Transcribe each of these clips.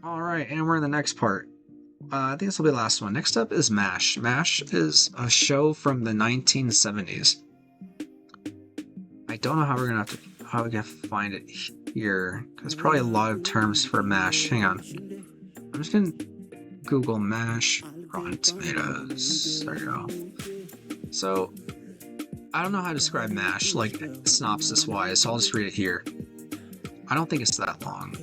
All right, and we're in the next part. I think this will be the last one. Next up is MASH. MASH is a show from the 1970s. I don't know how we're gonna find it here. There's probably a lot of terms for MASH. Hang on. I'm just gonna Google MASH Rotten Tomatoes. There you go. So I don't know how to describe MASH like synopsis wise, so I'll just read it here. I don't think it's that long.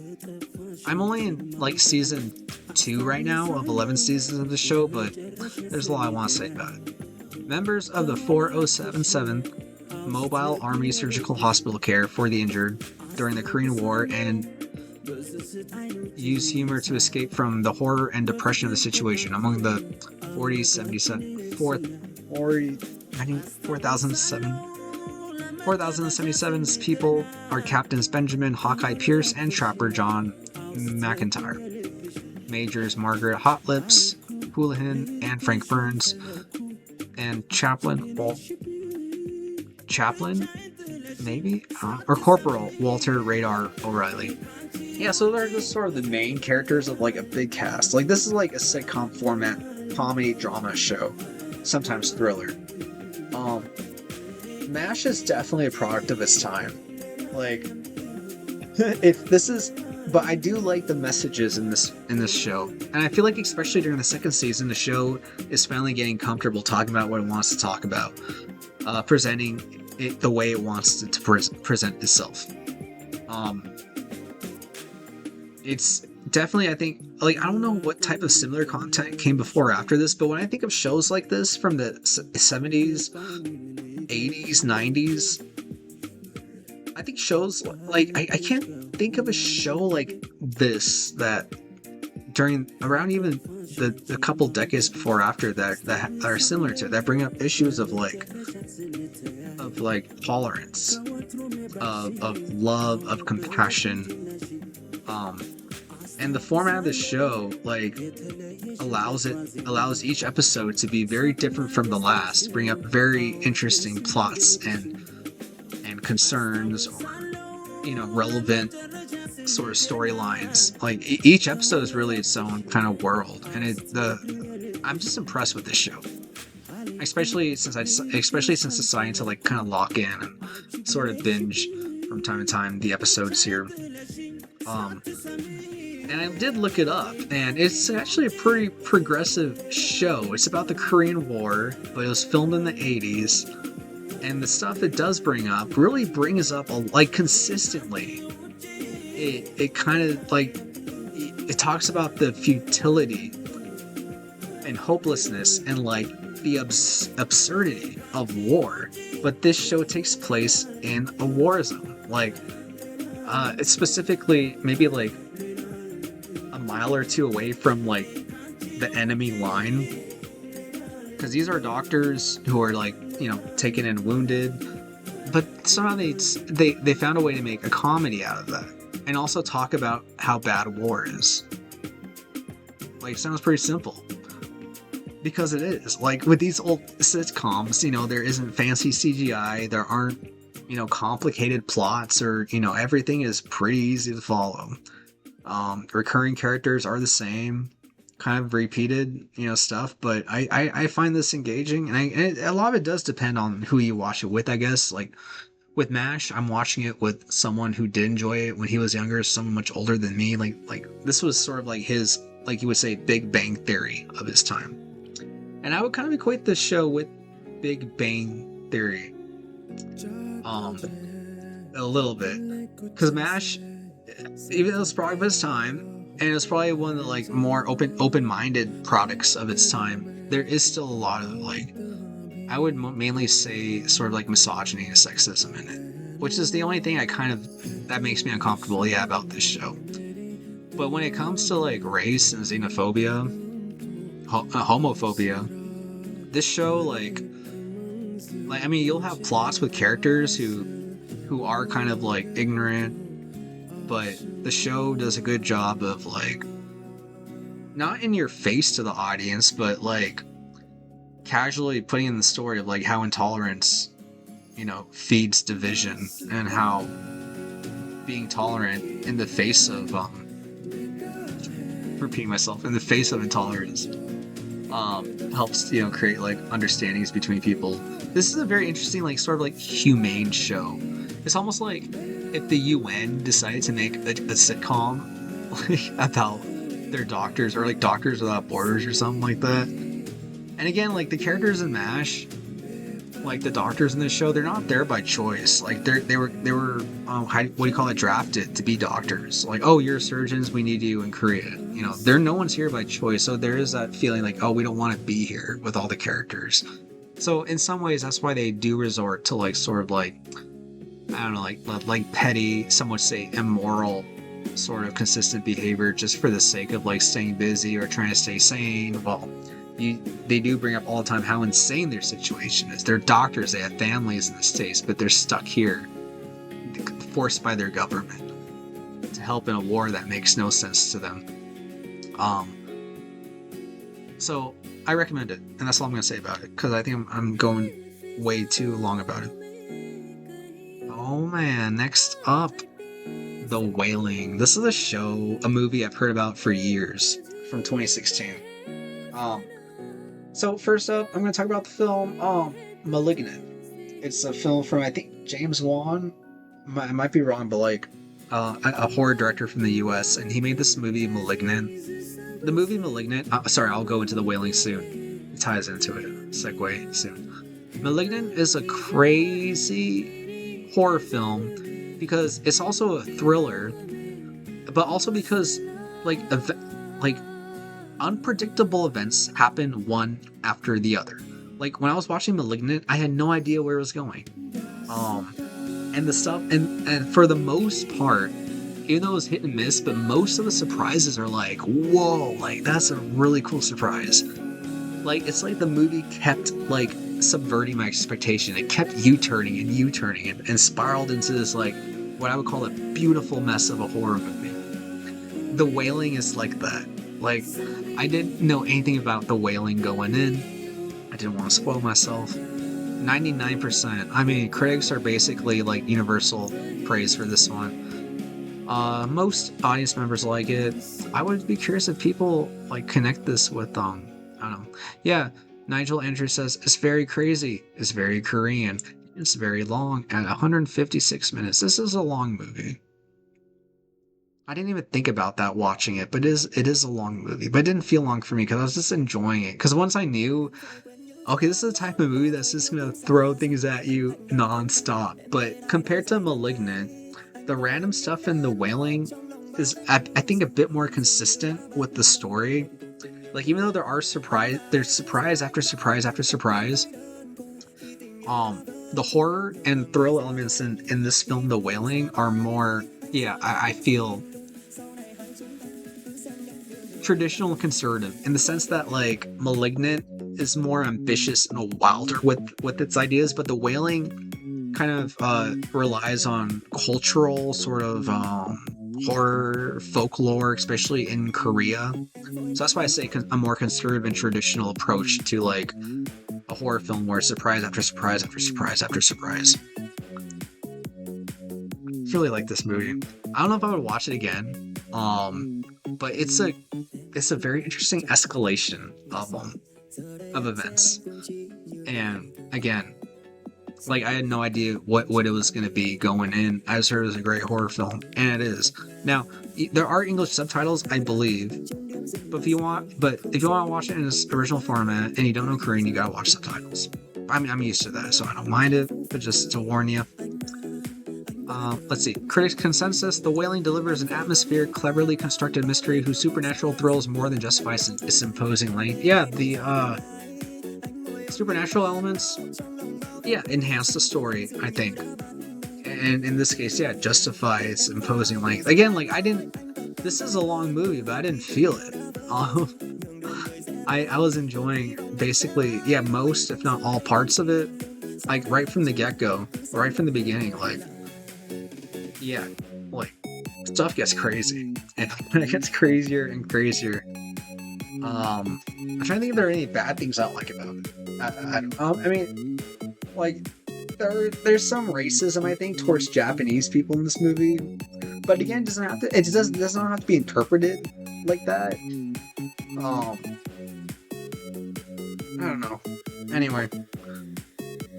I'm only in like season 2 right now of 11 seasons of the show, but there's a lot I want to say about it. Members of the 4077th Mobile Army Surgical Hospital care for the injured during the Korean War and use humor to escape from the horror and depression of the situation. Among the 4,077 people are Captains Benjamin Hawkeye Pierce and Trapper John McIntyre. Majors Margaret Hotlips Houlihan and Frank Burns, and Chaplain, maybe, or Corporal Walter Radar O'Reilly. Yeah, so they're just sort of the main characters of like a big cast. Like this is like a sitcom format comedy drama show, sometimes thriller. MASH is definitely a product of its time. Like, if this is, but I do like the messages in this show, and I feel like especially during the second season, the show is finally getting comfortable talking about what it wants to talk about, presenting it the way it wants to present itself. It's definitely, I think, like, I don't know what type of similar content came before or after this, but when I think of shows like this from the 70s, 80s, 90s, I think shows like, I can't think of a show like this that during around even the couple decades before or after that are similar to it, that bring up issues of like tolerance, of love, of compassion, and the format of the show like allows each episode to be very different from the last, bring up very interesting plots and concerns, or relevant sort of storylines. Like each episode is really its own kind of world, and I'm just impressed with this show, especially since deciding to like kind of lock in and sort of binge from time to time the episodes here. And I did look it up, and it's actually a pretty progressive show. It's about the Korean War, but it was filmed in the 80s, and the stuff it does bring up really brings up like consistently. It kind of like it talks about the futility and hopelessness and like the absurdity of war, but this show takes place in a war zone. Like it's specifically maybe like a mile or two away from like the enemy line, because these are doctors who are like taken and wounded, but somehow they found a way to make a comedy out of that and also talk about how bad war is. Like, it sounds pretty simple, because it is. Like with these old sitcoms, there isn't fancy CGI, there aren't complicated plots, or everything is pretty easy to follow. Recurring characters are the same, kind of repeated stuff, but I find this engaging, and a lot of it does depend on who you watch it with, I guess. Like with MASH, I'm watching it with someone who did enjoy it when he was younger, someone much older than me. Like this was sort of like his, like you would say, Big Bang Theory of his time, and I would kind of equate this show with Big Bang Theory a little bit, because MASH, even though it's a product of its time, and it was probably one of the like more open-minded products of its time, there is still a lot of like, I would mainly say sort of like misogyny and sexism in it, which is the only thing that makes me uncomfortable, about this show. But when it comes to like race and xenophobia, homophobia, this show like I mean, you'll have plots with characters who are kind of like ignorant, but the show does a good job of like not in your face to the audience, but like casually putting in the story of like how intolerance feeds division, and how being tolerant in the face of repeating myself, in the face of intolerance, helps, create like understandings between people. This is a very interesting, like, sort of like humane show. It's almost like if the UN decided to make a sitcom like about their doctors, or like Doctors Without Borders or something like that. And again, like, the characters in MASH, like the doctors in this show, they're not there by choice. Like, they were what do you call it, drafted to be doctors. Like, oh, you're surgeons, we need you in Korea. No one's here by choice. So there is that feeling like, oh, we don't want to be here with all the characters. So in some ways, that's why they do resort to, like, sort of like, I don't know, like petty, some would say immoral, sort of consistent behavior just for the sake of, like, staying busy or trying to stay sane. Well, they do bring up all the time how insane their situation is. They're doctors, they have families in the States, but they're stuck here, forced by their government to help in a war that makes no sense to them. So I recommend it, and that's all I'm going to say about it, because I think I'm going way too long about it. Oh man, next up, The Wailing. This is a movie I've heard about for years, from 2016. So first up, I'm going to talk about the film Malignant. It's a film from, I think, James Wan. I might be wrong, but like a horror director from the US, and he made this movie Malignant. The movie Malignant, sorry, I'll go into The Wailing soon. It ties into it. Segue soon. Malignant is a crazy horror film because it's also a thriller, but also because like unpredictable events happen one after the other. Like, when I was watching Malignant, I had no idea where it was going. And the stuff, and for the most part, even though it was hit and miss, but most of the surprises are like, whoa, like, that's a really cool surprise. Like, it's like the movie kept, like, subverting my expectation. It kept U-turning and spiraled into this, like, what I would call a beautiful mess of a horror movie. The Wailing is like that. Like, I didn't know anything about The Wailing going in. I didn't want to spoil myself. 99%. I mean, critics are basically like universal praise for this one. Most audience members like it. I would be curious if people like connect this with I don't know. Yeah, Nigel Andrews says it's very crazy. It's very Korean. It's very long at 156 minutes. This is a long movie. I didn't even think about that watching it, but it is a long movie. But it didn't feel long for me because I was just enjoying it. Because once I knew, okay, this is the type of movie that's just going to throw things at you nonstop. But compared to Malignant, the random stuff in The Wailing is, I think, a bit more consistent with the story. Like, even though there's surprise after surprise after surprise, the horror and thrill elements in this film, The Wailing, are more, I feel traditional and conservative, in the sense that, like, Malignant is more ambitious and wilder with its ideas, but The Wailing kind of relies on cultural sort of horror folklore, especially in Korea. So that's why I say a more conservative and traditional approach to, like, a horror film where surprise after surprise after surprise after surprise. I really like this movie. I don't know if I would watch it again, but it's a very interesting escalation of events. And again, like, I had no idea what it was going to be going in. I just heard it was a great horror film, and it is. Now, there are English subtitles, I believe, but if you want to watch it in its original format and you don't know Korean, you gotta watch subtitles. I mean, I'm used to that, so I don't mind it, but just to warn you. Let's see. Critics' consensus: The Wailing delivers an atmospheric, cleverly constructed mystery whose supernatural thrills more than justifies its imposing length. Yeah, the supernatural elements, enhance the story, I think. And in this case, justify its imposing length. Again, like, this is a long movie, but I didn't feel it. I was enjoying basically, most, if not all, parts of it. Like, right from the get-go, right from the beginning, like, stuff gets crazy. And it gets crazier and crazier. I'm trying to think if there are any bad things I don't like about it. I don't know. I mean, like, there's some racism, I think, towards Japanese people in this movie. But again, it does not have to be interpreted like that. I don't know. Anyway,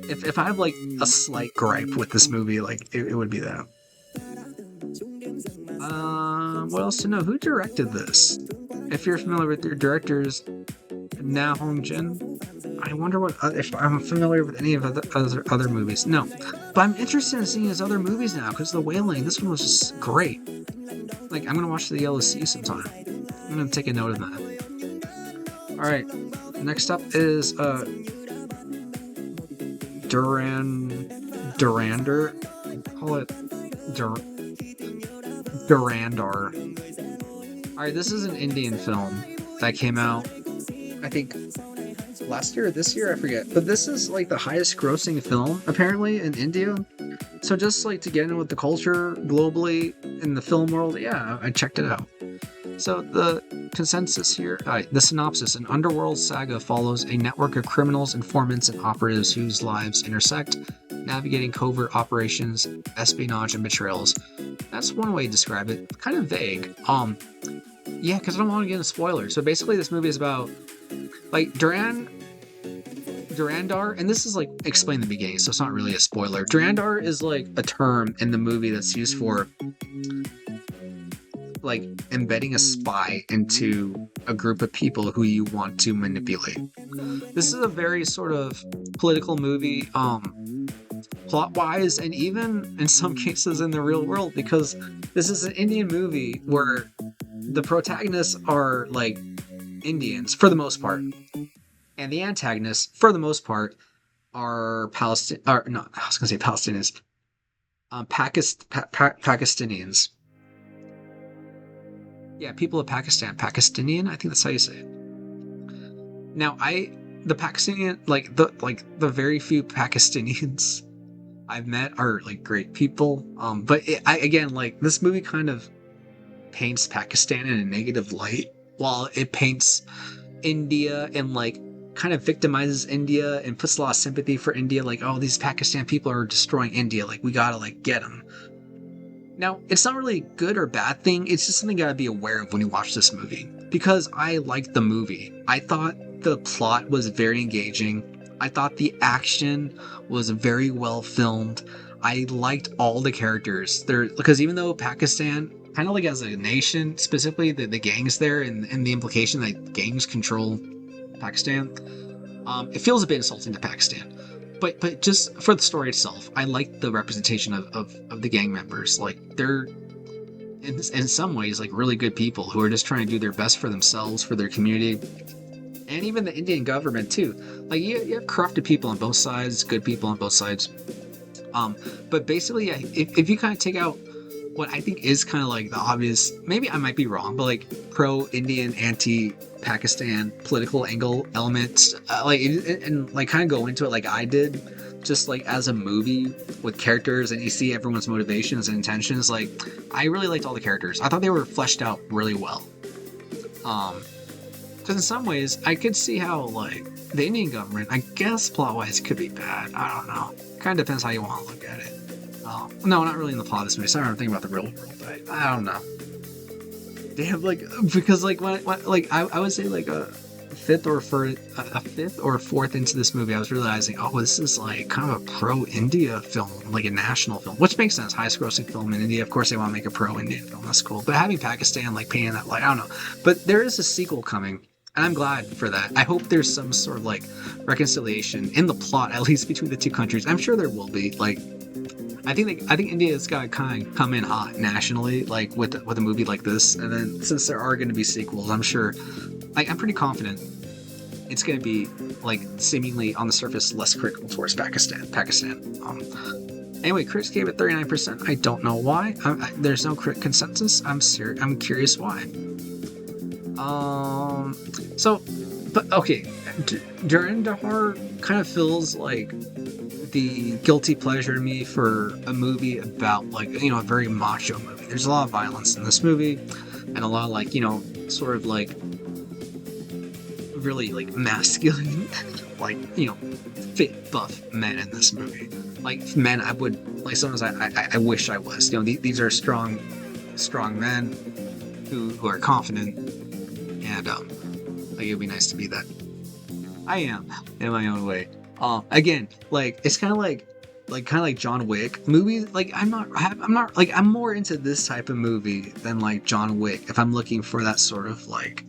if I have like a slight gripe with this movie, like it would be that. What else to know? Who directed this? If you're familiar with your directors, Na Hong Jin. I wonder what if I'm familiar with any of other movies. No, but I'm interested in seeing his other movies now because The Wailing. This one was just great. Like I'm gonna watch The Yellow Sea sometime. I'm gonna take a note of that. All right, next up is Dhurandhar. Call it Dhurandhar. All right, this is an Indian film that came out, I think, last year or this year, I forget. But this is like the highest grossing film apparently in India. So just like to get in with the culture globally in the film world, yeah, I checked it out. So the consensus here, the synopsis: an underworld saga follows a network of criminals, informants, and operatives whose lives intersect, navigating covert operations, espionage, and betrayals. That's one way to describe it. Kind of vague. Yeah, because I don't want to get into spoilers. So basically, this movie is about like Dhurandhar, and this is like explain the beginning, so it's not really a spoiler. Dhurandhar is like a term in the movie that's used for like embedding a spy into a group of people who you want to manipulate. This is a very sort of political movie, plot-wise, and even in some cases in the real world, because this is an Indian movie where the protagonists are like Indians for the most part, and the antagonists for the most part are Palestinians, Pakistanians. Yeah, people of Pakistan. Pakistanian, I think that's how you say it. Now, the Pakistanian, the very few Pakistanians I've met are like great people. But again, like this movie kind of paints Pakistan in a negative light, while it paints India and like kind of victimizes India and puts a lot of sympathy for India. Like, oh, these Pakistan people are destroying India. Like, we gotta like get them. Now, it's not really a good or bad thing. It's just something you gotta be aware of when you watch this movie. Because I liked the movie. I thought the plot was very engaging. I thought the action was very well filmed. I liked all the characters. Because even though Pakistan, kind of like as a nation, specifically the gangs there and the implication that gangs control Pakistan, it feels a bit insulting to Pakistan. But just for the story itself, I like the representation of the gang members. Like, they're in some ways like really good people who are just trying to do their best for themselves, for their community, and even the Indian government too. Like, you have corrupted people on both sides, good people on both sides. But basically, yeah, if you kind of take out what I think is kind of like the obvious, maybe I might be wrong, but like pro-Indian, anti-Pakistan political angle elements, and like kind of go into it like I did, just like as a movie with characters, and you see everyone's motivations and intentions. Like, I really liked all the characters. I thought they were fleshed out really well. Because in some ways, I could see how like the Indian government, I guess plot-wise, could be bad. I don't know. Kind of depends how you want to look at it. No, not really in the plot of this movie. Sorry, I'm thinking about the real world, but I don't know. They have like, because like when like I would say like a fifth or fourth into this movie, I was realizing, oh, this is like kind of a pro-India film, like a national film, which makes sense. Highest grossing film in India. Of course, they want to make a pro-Indian film. That's cool. But having Pakistan like painting that light, I don't know. But there is a sequel coming, and I'm glad for that. I hope there's some sort of like reconciliation in the plot, at least between the two countries. I'm sure there will be. Like, I think India's got to kind of come in hot nationally, like with a movie like this, and then since there are going to be sequels, I'm sure, like I'm pretty confident it's going to be like seemingly on the surface less critical towards Pakistan. Anyway, critics gave it 39%. I don't know why. There's no crit consensus. I'm curious why. But okay, Dhurandhar kind of feels like the guilty pleasure to me for a movie about like, you know, a very macho movie. There's a lot of violence in this movie, and a lot of like, you know, sort of like really like masculine, like, you know, fit, buff men in this movie. Like men I would like, sometimes I wish I was. You know, these are strong men. who are confident, and like it'd be nice to be that. I am in my own way. Again, like it's kind of like John Wick movies. Like I'm not like I'm more into this type of movie than like John Wick. If I'm looking for that sort of like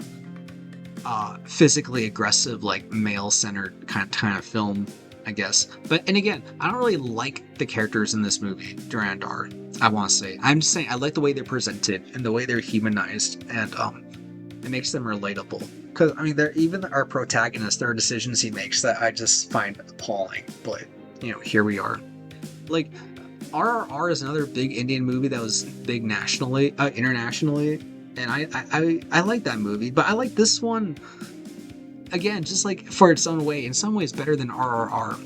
physically aggressive, like male centered kind of film, I guess. But and again, I don't really like the characters in this movie, Durandar. I want to say I'm just saying I like the way they're presented and the way they're humanized, and it makes them relatable. Because I mean, they're even our protagonist. There are decisions he makes that I just find appalling. But you know, here we are. Like RRR is another big Indian movie that was big nationally, internationally, and I like that movie. But I like this one again, just like for its own way. In some ways, better than RRR.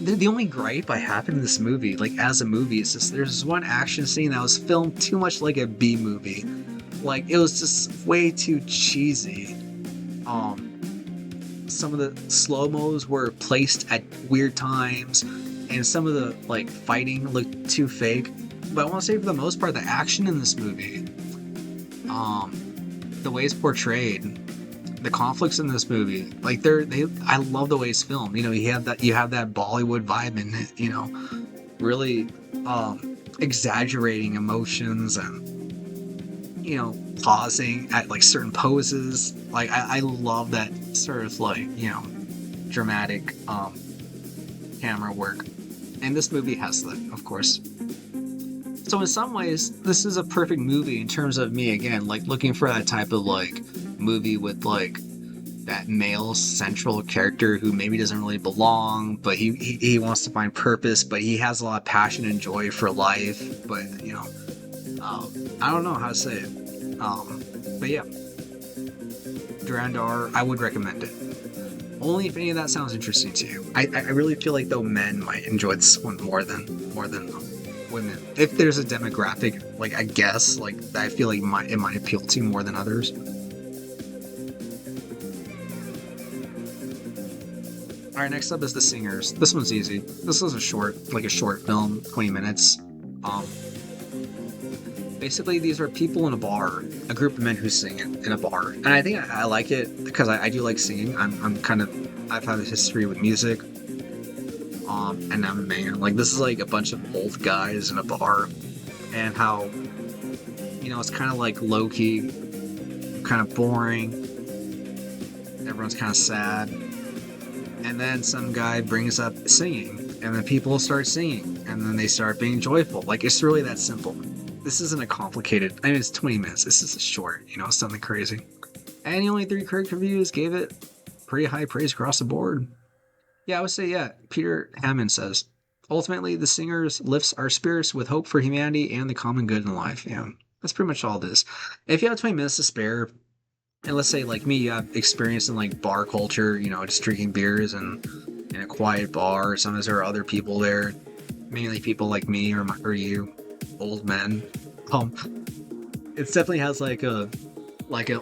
The only gripe I have in this movie, like as a movie, is just there's one action scene that was filmed too much like a B movie. Like it was just way too cheesy. Some of the slow-mos were placed at weird times, and some of the like fighting looked too fake. But I want to say for the most part, the action in this movie, the way it's portrayed, the conflicts in this movie, like I love the way it's filmed. You know, you have that Bollywood vibe in it. You know, really exaggerating emotions and you know pausing at like certain poses. Like I love that sort of like you know dramatic camera work, and this movie has that, of course. So in some ways, this is a perfect movie in terms of me again, like looking for that type of like movie with like that male central character who maybe doesn't really belong, but he wants to find purpose, but he has a lot of passion and joy for life. But you know, I don't know how to say it. But yeah, Dhurandhar, I would recommend it. Only if any of that sounds interesting to you. I really feel like though men might enjoy this one more than women. If there's a demographic, like I guess, like I feel like it might appeal to more than others. All right, next up is The Singers. This one's easy. This is a short film, 20 minutes. Basically, these are people in a bar, a group of men who sing in a bar, and I think I like it because I do like singing. I've had a history with music, and I'm a man. Like this is like a bunch of old guys in a bar, and how, you know, it's kind of like low key, kind of boring. Everyone's kind of sad, and then some guy brings up singing, and then people start singing, and then they start being joyful. Like it's really that simple. This isn't a complicated. I mean, it's 20 minutes. This is a short, you know, something crazy. And the only 3 critic reviews gave it pretty high praise across the board. Yeah, I would say, yeah. Peter Hammond says, ultimately, The Singers lifts our spirits with hope for humanity and the common good in life. Yeah, that's pretty much all it is. If you have 20 minutes to spare, and let's say, like me, you have experience in like bar culture, you know, just drinking beers and in a quiet bar. Sometimes there are other people there, mainly people like me or you. Old men. It definitely has like an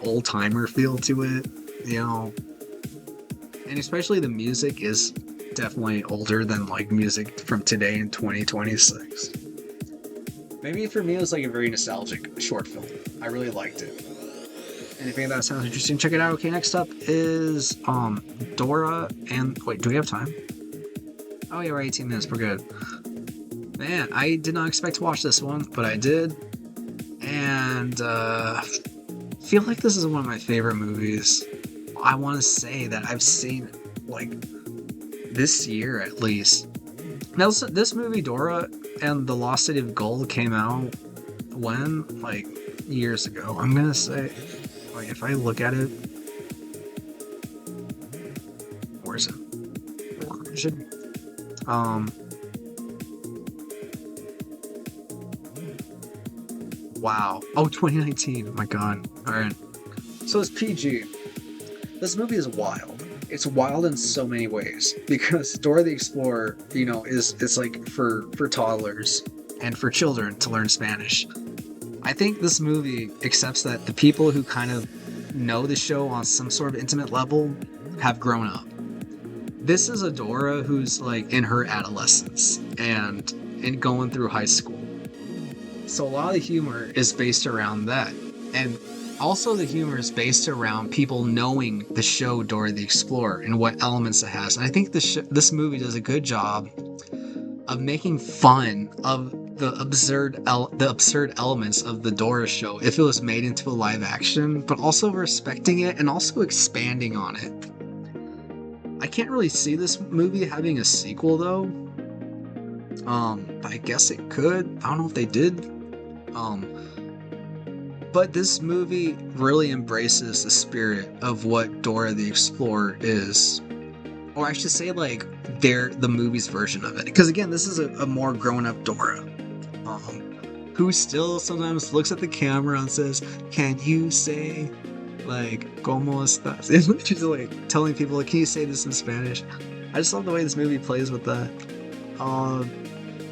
old timer feel to it, you know. And especially the music is definitely older than like music from today in 2026. Maybe for me it was like a very nostalgic short film. I really liked it. And if any of that sounds interesting, check it out. Okay, next up is Dora and wait, do we have time? Oh yeah, we're 18 minutes, we're good. Man, I did not expect to watch this one, but I did. And feel like this is one of my favorite movies. I want to say that I've seen like this year at least. Now, this movie, Dora and the Lost City of Gold, came out when? Like years ago. I'm gonna say, like, if I look at it, where is it? Wow. Oh, 2019. Oh my god. Alright. So it's PG. This movie is wild. It's wild in so many ways. Because Dora the Explorer, you know, it's like for toddlers and for children to learn Spanish. I think this movie accepts that the people who kind of know the show on some sort of intimate level have grown up. This is a Dora who's like in her adolescence and going through high school. So a lot of the humor is based around that. And also the humor is based around people knowing the show Dora the Explorer and what elements it has. And I think this movie does a good job of making fun of the absurd elements of the Dora show if it was made into a live action, but also respecting it and also expanding on it. I can't really see this movie having a sequel though. But I guess it could. I don't know if they did. But this movie really embraces the spirit of what Dora the Explorer is. Or I should say, like, the movie's version of it. Because again, this is a more grown-up Dora. Who still sometimes looks at the camera and says, "Can you say, like, como estás?" And she's like telling people, like, "Can you say this in Spanish?" I just love the way this movie plays with that.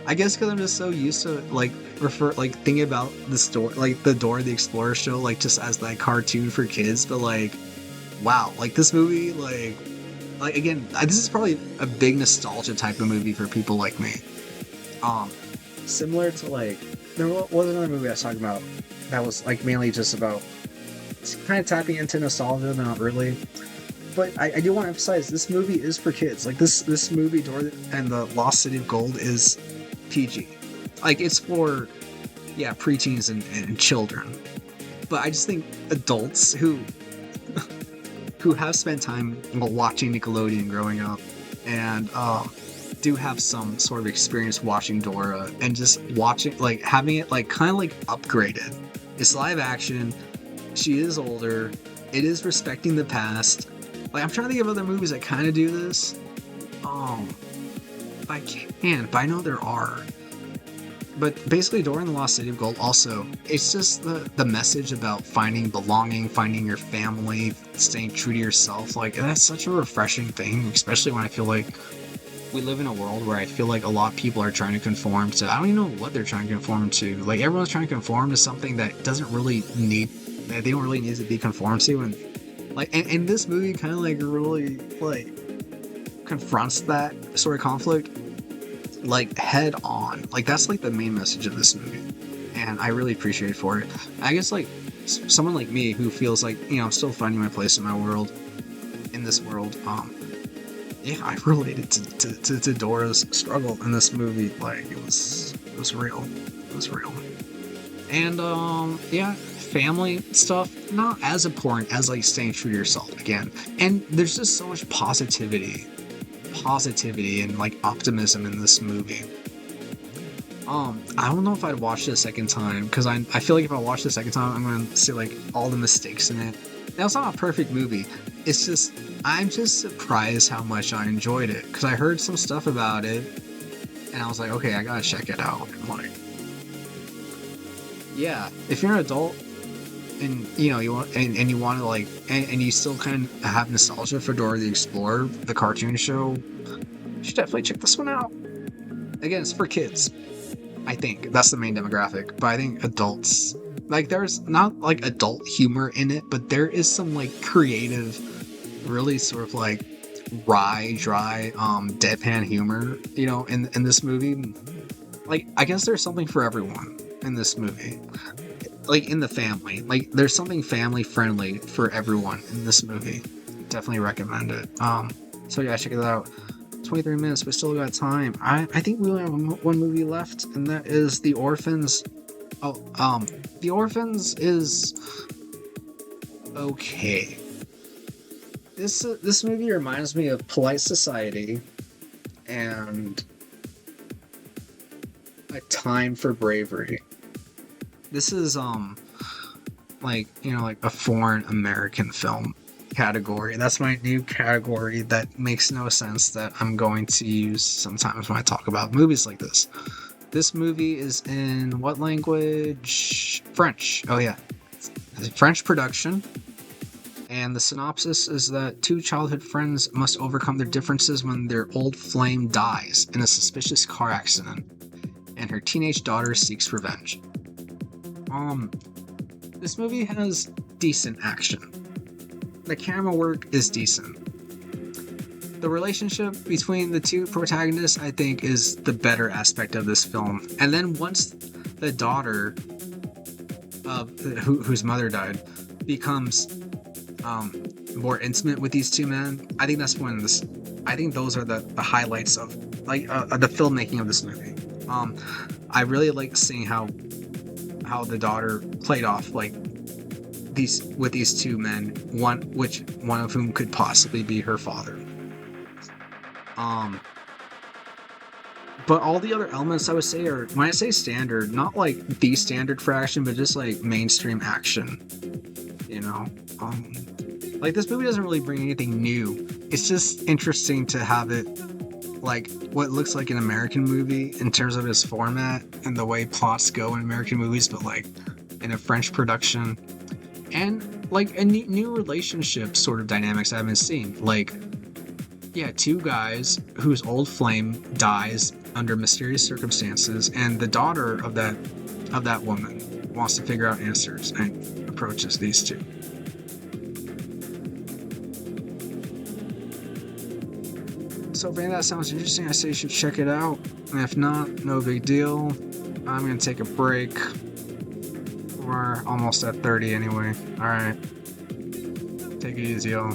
I guess because I'm just so used to thinking about the story, like the Dora the Explorer show, like just as that cartoon for kids. But like, wow, like this movie, like again, this is probably a big nostalgia type of movie for people like me. Similar to like there was another movie I was talking about that was like mainly just about kind of tapping into nostalgia, but not really. But I do want to emphasize this movie is for kids. Like this movie, Dora and the Lost City of Gold, is PG. Like it's for preteens and children. But I just think adults who have spent time watching Nickelodeon growing up and do have some sort of experience watching Dora and just watching, like having it like kind of like upgraded. It's live action. She is older. It is respecting the past. Like I'm trying to think of other movies that kind of do this. I can't, but I know there are. But basically, Dora and the Lost City of Gold also, it's just the message about finding belonging, finding your family, staying true to yourself. Like, that's such a refreshing thing, especially when I feel like we live in a world where I feel like a lot of people are trying to conform to, I don't even know what they're trying to conform to. Like, everyone's trying to conform to something that doesn't really need, that they don't really need to be conformed to. And, like, and this movie kind of, like, really, like, confronts that sort of conflict like head on. Like that's like the main message of this movie, and I really appreciate it for it. I guess like someone like me who feels like, you know, I'm still finding my place in my world, in this world. I related to Dora's struggle in this movie. Like it was real. It was real. And family stuff not as important as like staying true to yourself again. And there's just so much positivity and like optimism in this movie. I don't know if I'd watch it a second time because I feel like if I watch it a second time I'm gonna see like all the mistakes in it. Now it's not a perfect movie. It's just I'm just surprised how much I enjoyed it because I heard some stuff about it and I was like, okay, I gotta check it out. And like, yeah, if you're an adult and you know you want and you want to like and you still kind of have nostalgia for Dora the Explorer, the cartoon show, you should definitely check this one out. Again, it's for kids. I think that's the main demographic, but I think adults, like there's not like adult humor in it, but there is some like creative, really sort of like dry deadpan humor, you know, in this movie. Like I guess there's something for everyone in this movie. Like in the family, like there's something family friendly for everyone in this movie. Definitely recommend it. So yeah, check it out. 23 minutes, but still got time. I think we only have one movie left, and that is The Orphans. The Orphans is okay. This movie reminds me of Polite Society and A Time for Bravery. This is like, you know, like a foreign American film category. That's my new category that makes no sense that I'm going to use sometimes when I talk about movies like this. This movie is in what language? French. Oh yeah. It's a French production. And the synopsis is that two childhood friends must overcome their differences when their old flame dies in a suspicious car accident, and her teenage daughter seeks revenge. This movie has decent action. The camera work is decent. The relationship between the two protagonists, I think, is the better aspect of this film. And then once the daughter of whose mother died becomes more intimate with these two men. I think that's when this. I think those are the highlights of like the filmmaking of this movie. I really like seeing how the daughter played off like these two men, one of whom could possibly be her father. But all the other elements I would say are, when I say standard, not like the standard for action, but just like mainstream action. You know, like this movie doesn't really bring anything new. It's just interesting to have it like what looks like an American movie in terms of its format and the way plots go in American movies, but like in a French production, and like a new relationship sort of dynamics I haven't seen. Like, yeah, two guys whose old flame dies under mysterious circumstances, and the daughter of that woman wants to figure out answers and approaches these two. So if any of that sounds interesting, I say you should check it out. And if not, no big deal. I'm gonna take a break. We're almost at 30 anyway. Alright. Take it easy, y'all.